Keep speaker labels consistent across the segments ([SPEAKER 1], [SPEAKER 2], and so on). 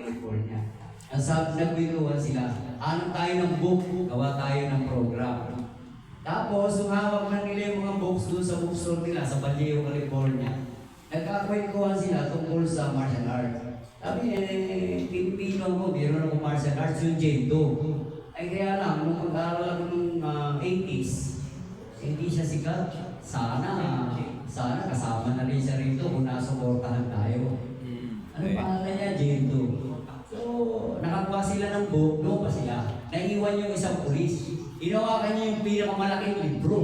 [SPEAKER 1] California. Nagbinuhan sila, hanap tayo ng book, gawa tayo ng program. Tapos, humawak na nila yung mga books doon sa bookstore nila sa Vallejo, California. Nagkakwentuhan sila tungkol sa martial arts. Sabi Pilipino ako, meron ako martial arts, yung Jendo. Ay kaya lang, nung mag-aaral ako nung 80s, hindi siya sikat. Sana kasama na rin siya rito kung nasuportahan tayo. Ano pangalan niya? Jendo. So, nakakuha sila ng book, no pa sila. Naiwan yung isang pulis. Hinawakan niya yung pinakamalaking libro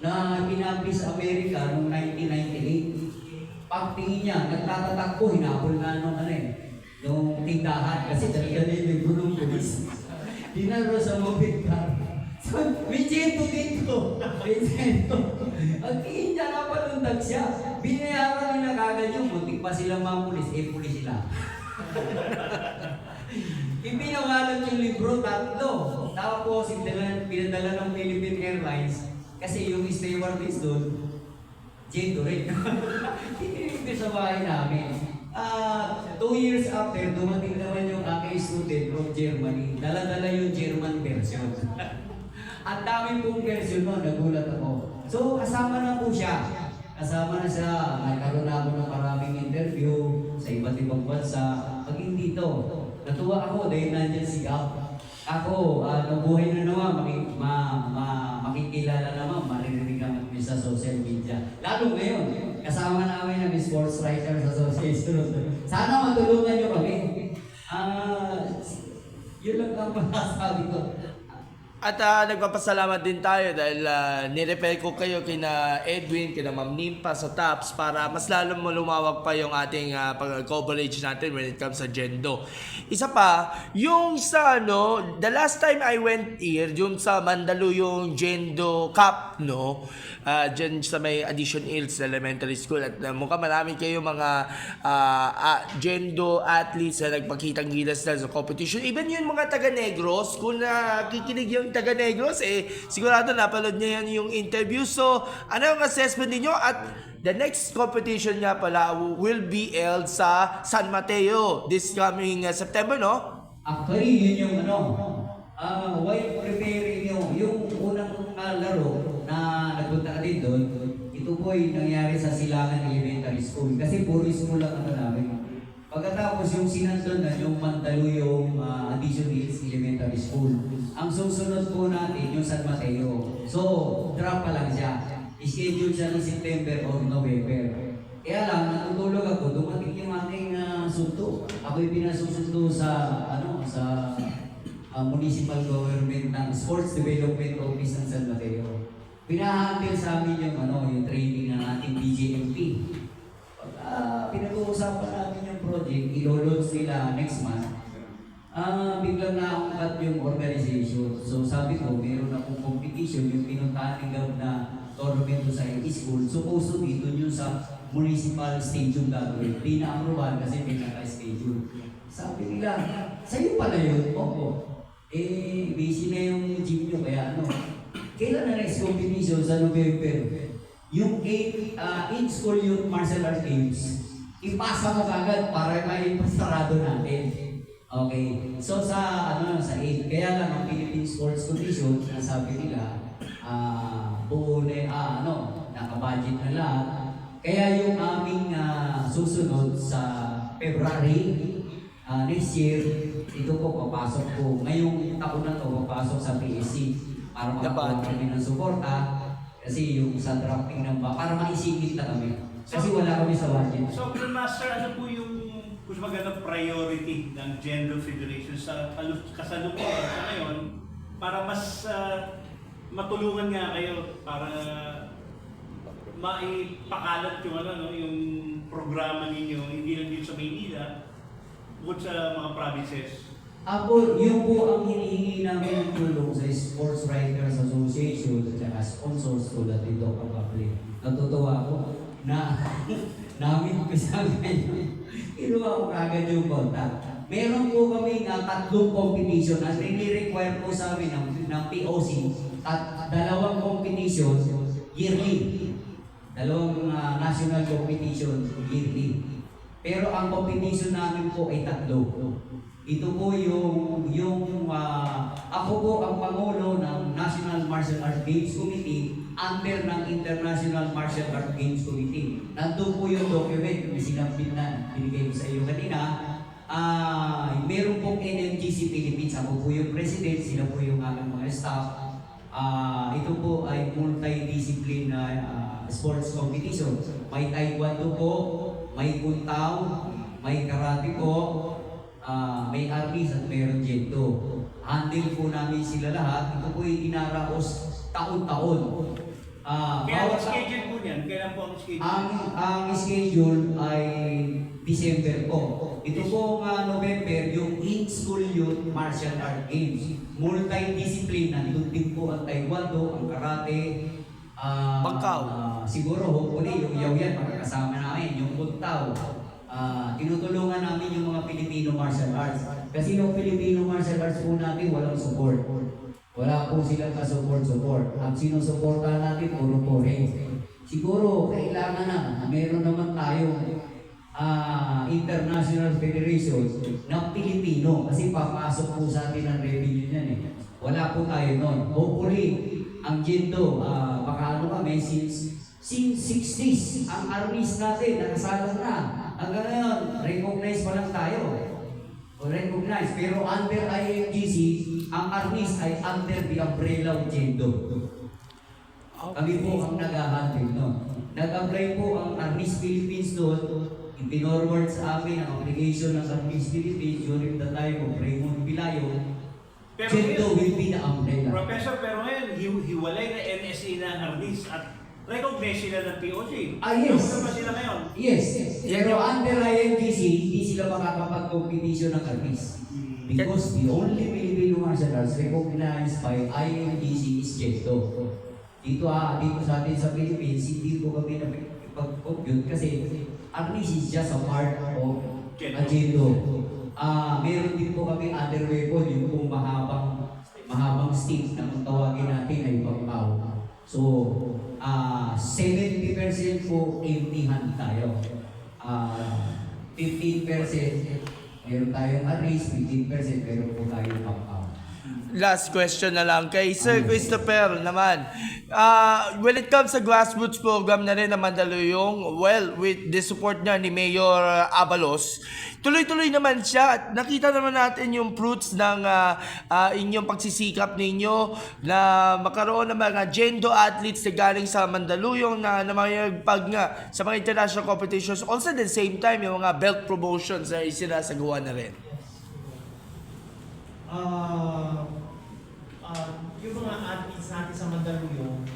[SPEAKER 1] na pinampi sa Amerika noong 1998. Pagtingin niya, nagtatatakbo, hinapol na yung tindahan kasi talaga yung libro ng pulis. Dinalo sa mobile car. So, may Jendo dito. May Jendo. Ang tingin niya, napalundag siya. Binayaran nila kagad yung muntik pa silang mga pulis, pulis sila. Ipinawalan yung libro, 3. Tapos, pinadala ng Philippine Airlines kasi yung stewardess doon, Jendo rin. Tininig sa bahay namin. 2 years after, dumating naman yung aking student from Germany. Dala-dala yung German version. Ang dami pong version mo, nagulat ako. So, kasama na po siya. Kasama na siya. Nagkaroon na ako ng maraming interview sa iba't ibang bansa. Paging dito, natuwa ako dahil nandiyan si Gap. Ako, nabuhay na naman, makikilala naman, maririnig naman kami sa social media. Lalo ngayon, kasama namin ng Sports Writers Association. Sana matulungan nyo kami. Yun lang ang masasabi ko.
[SPEAKER 2] At nagpapasalamat din tayo dahil nirefer ko kayo kina Edwin, kina Ma'am Nimpa sa TAPS para mas lalong lumawak pa yung ating coverage natin when it comes sa Jendo. Isa pa, yung sa the last time I went here, yung sa Mandaluyong Jendo Cup, dyan sa may Addition Hills Elementary School at mukhang marami kayo mga Jendo athletes na nagpakitang gilas na sa competition. Even yung mga taga-Negros, kung nakikinig yung taga-Negros, sigurado napanood niya yan yung interview. So, ano yung assessment niyo? At the next competition nga pala will be held sa San Mateo this coming September, no?
[SPEAKER 1] Actually, yun yung while preparing yung unang laro na nagpunta ka din doon, ito po ay nangyari sa Silangan Elementary School. Kasi puro school lang namin. Pagkatapos yung sinandun na yung Mandaluyong Addition Hills Elementary School. Ang susunod po natin yung San Mateo. So, drop pa lang siya. Schedule siya ng September or November. Kaya lang, natutulog ako, dumating yung ating sunto. Ako'y pinasusundo sa municipal government ng Sports Development Office ng San Mateo. Pinahatil sa amin yung training ng ating BJMP. Pinag-uusapan namin yung project, ilo-launch nila next month. Biglang naangkat yung organization. So sabi ko, meron akong competition, yung pinuntahan na tournament sa school. Supposed to be doon yung sa municipal stadium gagawin. Di na-aprobahan kasi pinaka-schedule. Sabi nila, sa'yo pala yun? Opo. Busy na yung gym nyo, kaya kailan na next competition sa November? Yung in-school youth martial arts games, ipasa mo kagad para maipasarado natin. Okay. So sa 8, kaya lang ang Philippine Sports Commission, sinasabi nila, buo na naka-budget na lahat. Kaya yung aming susunod sa February next year, ito po papasok po. Ngayong taon na to papasok sa PSC para makakuha kami ng suporta. Kasi yung sa drafting para maisingit na kami. Kasi wala kami sa budget.
[SPEAKER 3] So, Master, ano po yung priority ng Jendo Federation sa kasalukuyan sa ngayon para mas matulungan nga kayo para maipakalat yung programa ninyo, hindi lang dito sa Maynila, bukod sa mga provinces?
[SPEAKER 1] Yun po ang hinihingi namin ng tulong sa Sports Writers Association at saka sponsors ko dati Doc Public. Natutuwa ako na namin kasama yun. Kinuha ko kagad yung contact. Meron po kami 3 competition na nire-require po sa amin ng POC at 2 competition yearly. 2 national competition yearly. Pero ang competition namin po ay tatlo. Ito po ako po ang Pangulo ng National Martial Arts Games Committee under ng International Martial Arts Games Committee. Nandun po yung document na sinampin na binigay ko sa iyo kanina. Meron pong NMGC Philippines. Ako po yung president, sila po yung aming mga staff. Ito po ay multidiscipline na sports competition. May taekwondo po, may kuntaw, may karate po, may arnis at mayroon jendo. Handle po namin sila lahat. Ito po ay dinaraos taon-taon.
[SPEAKER 3] Kaya ang schedule po niyan, kailan po ang schedule?
[SPEAKER 1] Ang schedule ay December po. Ito po November, yung in-school youth martial art games. Multidiscipline, nandun din po ang taekwondo, ang karate,
[SPEAKER 2] Pangkaw.
[SPEAKER 1] siguro hopefully yung yaw-yan, makakasama namin, yung kuntaw. Tinutulungan namin yung mga Filipino martial arts. Kasi yung Filipino martial arts po natin walang support. Wala po silang ka-support. Ang sinusuportahan natin, puro foreign. Siguro, kailangan na meron naman tayong international federation ng Pilipino. Kasi papasok po sa atin ang revenue niyan eh. Wala po tayo nun. Hopefully, ang Jendo, baka kami, since 60s, ang armies natin, nakasalang na. Hanggang ngayon, recognize pa lang tayo. Recognize. Pero under IMGC, ang armies ay under the umbrella of Jendo. Kami po ang nag-handle no. Nag-apply po ang Armies Philippines doon. Ipinorward sa amin ang application ng Armies Philippines during the time of Raymond Pilayo. Jendo will be the umbrella.
[SPEAKER 3] Professor, pero ngayon, hiwalay na NSA na arnis at recognize sila ng POJ.
[SPEAKER 1] Yes.
[SPEAKER 3] Ano ba sila ngayon?
[SPEAKER 1] Yes. Pero under IMGC, hindi sila makakapag-competition ng Armies. Because the only Filipino martial arts recognized by IMGC is Jendo. Dito sa atin sa Philippines, hindi po kami napag-compute kasi Arnis is just a part of Jendo. Meron din po kami other weapon, yung kung mahabang stick na kung tawagin natin ay pangkaw. So, 70% po empty hand tayo. 15% meron tayong Arnis, 15% meron po tayong pangkaw.
[SPEAKER 2] Last question na lang kay Sir Christopher naman. When it comes sa grassroots program na rin ng Mandaluyong, well, with the support niya ni Mayor Abalos, tuloy-tuloy naman siya at nakita naman natin yung fruits ng inyong pagsisikap ninyo na magkaroon ng mga Jendo athletes na galing sa Mandaluyong na mayagpag nga sa mga international competitions. Also at the same time, yung mga belt promotions na isinasagawa na rin.
[SPEAKER 4] Yung mga athletes natin sa Mandaluyong,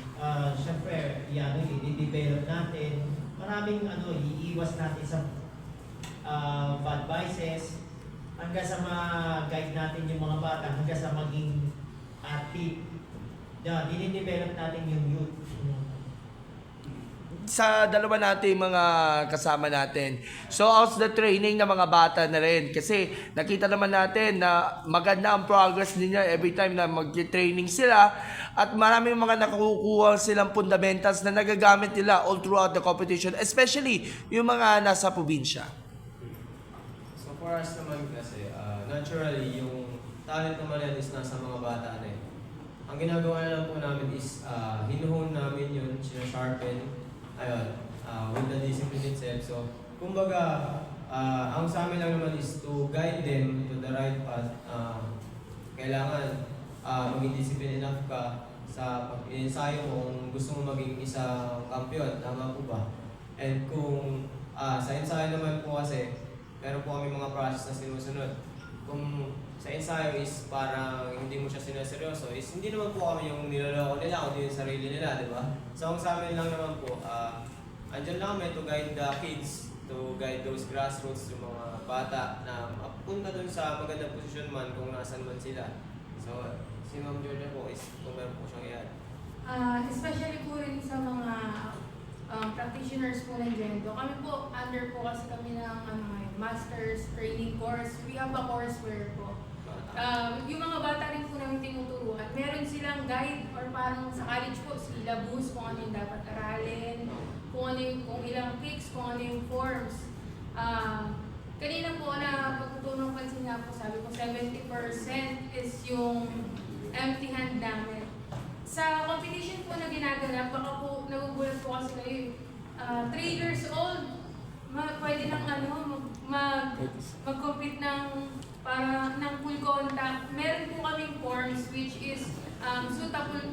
[SPEAKER 4] syempre, i-develop natin. Maraming iiwas natin sa bad vices hanggang sa ma-guide natin yung mga bata, hanggang sa maging athlete. Dinidevelop natin yung youth.
[SPEAKER 2] Sa dalawa natin mga kasama natin. So, how's the training ng mga bata na rin? Kasi nakita naman natin na maganda ang progress niya every time na mag-training sila at maraming mga nakukuha silang fundamentals na nagagamit nila all throughout the competition, especially yung mga nasa probinsya.
[SPEAKER 5] So for us naman kasi, naturally, yung talent naman yan is nasa mga bata na yun. Ang ginagawa na lang po namin is, hinuhon namin yun, sinasharpen, with the discipline itself. So, kumbaga, ang sa amin lang naman is to guide them to the right path. Kailangan maging discipline enough ka sa pag-ensayo mo kung gusto mo maging isang kampiyon, tama po ba? And kung sa ensayo naman po kasi, meron po kami mga process na sinusunod. Kung sa ensayo is parang hindi mo siya sineseryoso, is hindi naman po kami yung niloloko nila, kundi yung sarili nila, di ba? So ang sa amin lang naman po, andyan lang kami to guide the kids, to guide those grassroots, yung mga bata na mapunta dun sa magandang posisyon man kung nasan man sila. So si Ma'am Georgia po is kung meron po siyang i-add.
[SPEAKER 6] Especially po rin sa mga practitioners po ng Jendo. Kami po, under po kasi kami ng master's training course. We have a courseware po. Yung mga bata rin po namin tinuturuan, meron silang guide or parang sa college po, syllabus, kung ano yung dapat aralin, kung ilang kicks, kung ano yung forms. Kanina po na pagtutunong pansin nga po, sabi ko 70% is yung empty hand namin. Sa competition po na ginaganap, baka po nagugulat po kasi kayo, 3 years old, pwede nang mag-compete ng full contact. Meron po kaming forms which is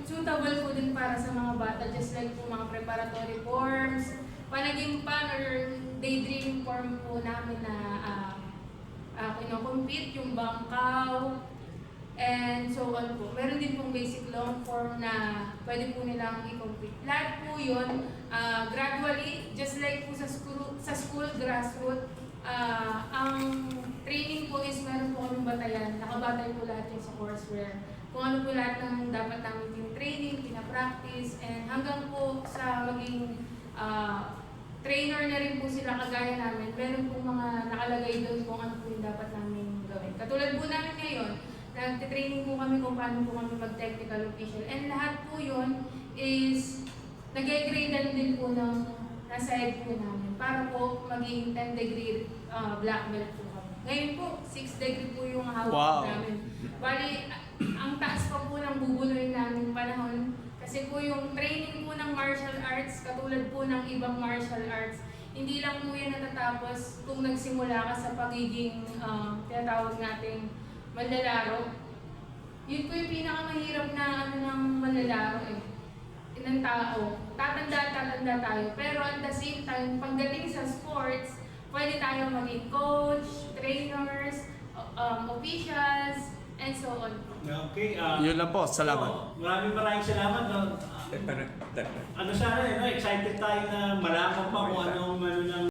[SPEAKER 6] suitable po din para sa mga bata, just like po mga preparatory forms, panagimpan or daydreaming form po namin na kino-compete, yung bangkaw, and so on po. Meron din pong basic long form na pwede po nilang i-compete. Lahat po yun, gradually, just like po sa school grassroots, ang training po is meron po kaming batayan. Nakabatay po lahat yung sa courseware. Kung ano po lahat ng dapat namin yung training, pinapractice, and hanggang po sa maging trainer na rin po sila kagaya namin. Meron po mga nakalagay doon kung ano po yung dapat namin gawin. Katulad po namin ngayon, nagtitraining po kami kung paano po kami mag-technical official. And lahat po yun is nag-gradean din po ng nasa head po namin para po maging 10 degree black belt po kami. Ngayon po, 6 degree po yung hawak
[SPEAKER 2] Wow.
[SPEAKER 6] namin. Bali, ang taas pa po ng bubuloy namin panahon. Kasi po yung training po ng martial arts, katulad po ng ibang martial arts, hindi lang po yan natatapos kung nagsimula ka sa pagiging tinatawag nating manlalaro. Yun po yung pinakamahirap na ng manlalaro ng tao. Tatanda tayo. Pero at the same time, pagdating sa sports, pwede tayo maging coach, trainers, officials, and so on.
[SPEAKER 3] Okay.
[SPEAKER 2] Yun lang po, salamat.
[SPEAKER 3] Maraming salamat. No? Ano sana, excited tayo na malaman pa kung anong